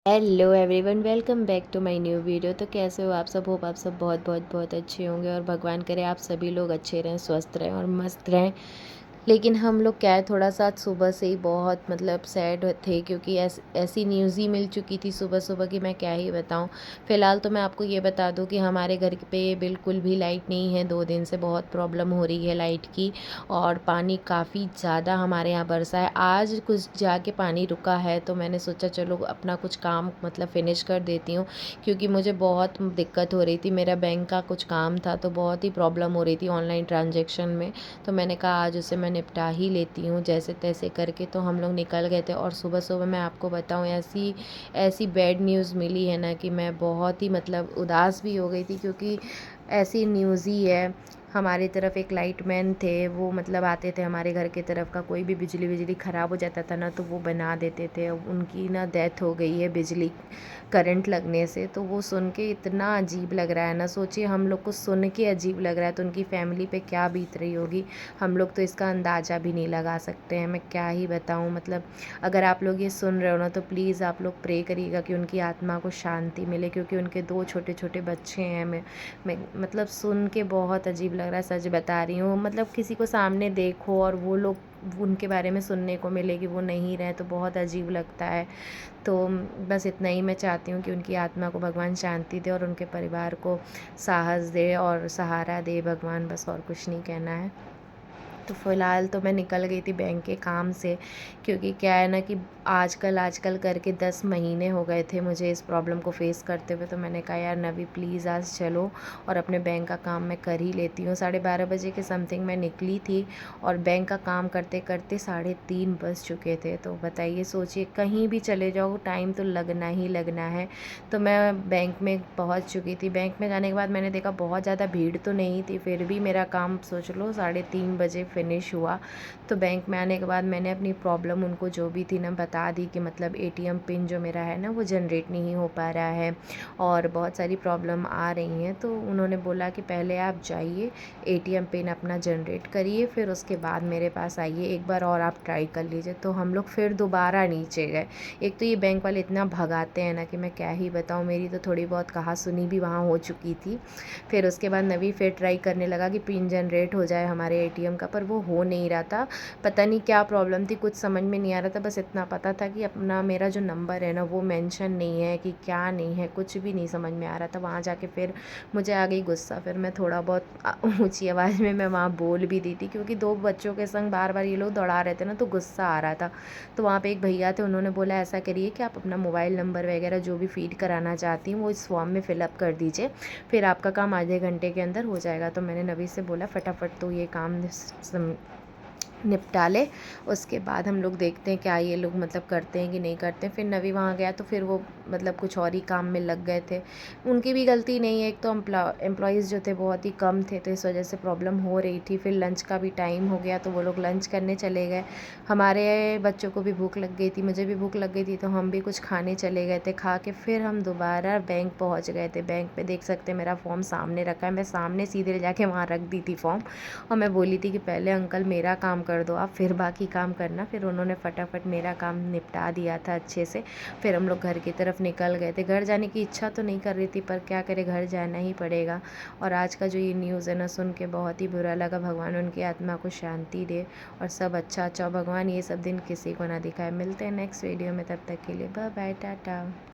Hello everyone, welcome back to my new video. तो कैसे हो आप सब? होप आप सब बहुत बहुत बहुत अच्छे होंगे और भगवान करे आप सभी लोग अच्छे रहें, स्वस्थ रहें और मस्त रहें। लेकिन हम लोग क्या है, थोड़ा सा सुबह से ही बहुत सैड थे, क्योंकि ऐसी न्यूज़ ही मिल चुकी थी सुबह सुबह कि मैं क्या ही बताऊं। फ़िलहाल तो मैं आपको ये बता दूं कि हमारे घर पे बिल्कुल भी लाइट नहीं है। 2 दिन से बहुत प्रॉब्लम हो रही है लाइट की, और पानी काफ़ी ज़्यादा हमारे यहाँ बरसा है। आज कुछ जाके पानी रुका है, तो मैंने सोचा चलो अपना कुछ काम फिनिश कर देती हूँ, क्योंकि मुझे बहुत दिक्कत हो रही थी। मेरा बैंक का कुछ काम था, तो बहुत ही प्रॉब्लम हो रही थी ऑनलाइन ट्रांजेक्शन में। तो मैंने कहा आज उसे मैं निपटा ही लेती हूँ जैसे तैसे करके। तो हम लोग निकल गए थे, और सुबह सुबह मैं आपको बताऊँ, ऐसी ऐसी बैड न्यूज़ मिली है ना कि मैं बहुत ही उदास भी हो गई थी, क्योंकि ऐसी न्यूज़ ही है। हमारी तरफ एक लाइटमैन थे, वो आते थे हमारे घर की तरफ का, कोई भी बिजली बिजली ख़राब हो जाता था ना तो वो बना देते थे। उनकी ना डेथ हो गई है बिजली करंट लगने से। तो वो सुन के इतना अजीब लग रहा है ना, सोचिए हम लोग को सुन के अजीब लग रहा है, तो उनकी फैमिली पे क्या बीत रही होगी, हम लोग तो इसका अंदाज़ा भी नहीं लगा सकते हैं। मैं क्या ही बताऊँ। अगर आप लोग ये सुन रहे हो ना, तो प्लीज़ आप लोग प्रे करिएगा कि उनकी आत्मा को शांति मिले, क्योंकि उनके 2 छोटे छोटे बच्चे हैं। मैं सुन के बहुत अजीब लग रहा है, सच बता रही हूँ। किसी को सामने देखो और वो लोग उनके बारे में सुनने को मिले कि वो नहीं रहे, तो बहुत अजीब लगता है। तो बस इतना ही मैं चाहती हूँ कि उनकी आत्मा को भगवान शांति दे और उनके परिवार को साहस दे और सहारा दे भगवान, बस और कुछ नहीं कहना है। तो फ़िलहाल तो मैं निकल गई थी बैंक के काम से, क्योंकि क्या है ना कि आजकल आजकल करके 10 महीने हो गए थे मुझे इस प्रॉब्लम को फ़ेस करते हुए। तो मैंने कहा यार नवी प्लीज़ आज चलो और अपने बैंक का काम मैं कर ही लेती हूँ। 12:30 बजे के समथिंग मैं निकली थी, और बैंक का काम करते करते 3:30 बज चुके थे। तो बताइए, सोचिए कहीं भी चले जाओ टाइम तो लगना ही लगना है। तो मैं बैंक में पहुँच चुकी थी। बैंक में जाने के बाद मैंने देखा बहुत ज़्यादा भीड़ तो नहीं थी, फिर भी मेरा काम सोच लो 3:30 बजे फिनिश हुआ। तो बैंक में आने के बाद मैंने अपनी प्रॉब्लम उनको जो भी थी ना बता दी कि एटीएम पिन जो मेरा है ना वो जनरेट नहीं हो पा रहा है, और बहुत सारी प्रॉब्लम आ रही हैं। तो उन्होंने बोला कि पहले आप जाइए एटीएम पिन अपना जनरेट करिए, फिर उसके बाद मेरे पास आइए, एक बार और आप ट्राई कर लीजिए। तो हम लोग फिर दोबारा नीचे गए। एक तो ये बैंक वाले इतना भगाते हैं ना कि मैं क्या ही बताऊँ। मेरी तो थोड़ी बहुत कहा सुनी भी वहाँ हो चुकी थी। फिर उसके बाद नवी फिर ट्राई करने लगा कि पिन जनरेट हो जाए हमारे एटीएम का, पर वो हो नहीं रहा था। पता नहीं क्या प्रॉब्लम थी, कुछ समझ में नहीं आ रहा था। बस इतना पता था कि अपना मेरा जो नंबर है ना वो मेंशन नहीं है कि क्या नहीं है, कुछ भी नहीं समझ में आ रहा था। वहाँ जाके फिर मुझे आ गई गुस्सा। फिर मैं थोड़ा बहुत ऊँची आवाज़ में मैं वहाँ बोल भी दी थी, क्योंकि 2 बच्चों के संग बार बार ये लोग दौड़ा रहे थे ना, तो गुस्सा आ रहा था। तो वहाँ पे एक भैया थे, उन्होंने बोला ऐसा करिए कि आप अपना मोबाइल नंबर वगैरह जो भी फ़ीड कराना चाहती हैं वो इस फॉर्म में फ़िलअप कर दीजिए, फिर आपका काम आधे घंटे के अंदर हो जाएगा। तो मैंने नवी से बोला फटाफट तो ये काम निपटा ले, उसके बाद हम लोग देखते हैं क्या ये लोग करते हैं कि नहीं करते हैं। फिर नवी वहाँ गया तो फिर वो कुछ और ही काम में लग गए थे। उनकी भी गलती नहीं है, एक तो एम्प्लॉयज़ जो थे बहुत ही कम थे, तो इस वजह से प्रॉब्लम हो रही थी। फिर लंच का भी टाइम हो गया, तो वो लोग लंच करने चले गए। हमारे बच्चों को भी भूख लग गई थी, मुझे भी भूख लग गई थी, तो हम भी कुछ खाने चले गए थे। खा के फिर हम दोबारा बैंक पहुँच गए थे। बैंक पे देख सकते हैं मेरा फॉर्म सामने रखा है, मैं सामने सीधे ले जाके वहाँ रख दी थी फॉर्म, और मैं बोली थी कि पहले अंकल मेरा काम कर दो आप, फिर बाकी काम करना। फिर उन्होंने फटाफट मेरा काम निपटा दिया था अच्छे से। फिर हम लोग घर की तरफ निकल गए थे। घर जाने की इच्छा तो नहीं कर रही थी, पर क्या करें, घर जाना ही पड़ेगा। और आज का जो ये न्यूज़ है ना, सुन के बहुत ही बुरा लगा। भगवान उनकी आत्मा को शांति दे और सब अच्छा अच्छा, भगवान ये सब दिन किसी को ना दिखाए। मिलते हैं नेक्स्ट वीडियो में, तब तक के लिए बाय बाय, टाटा।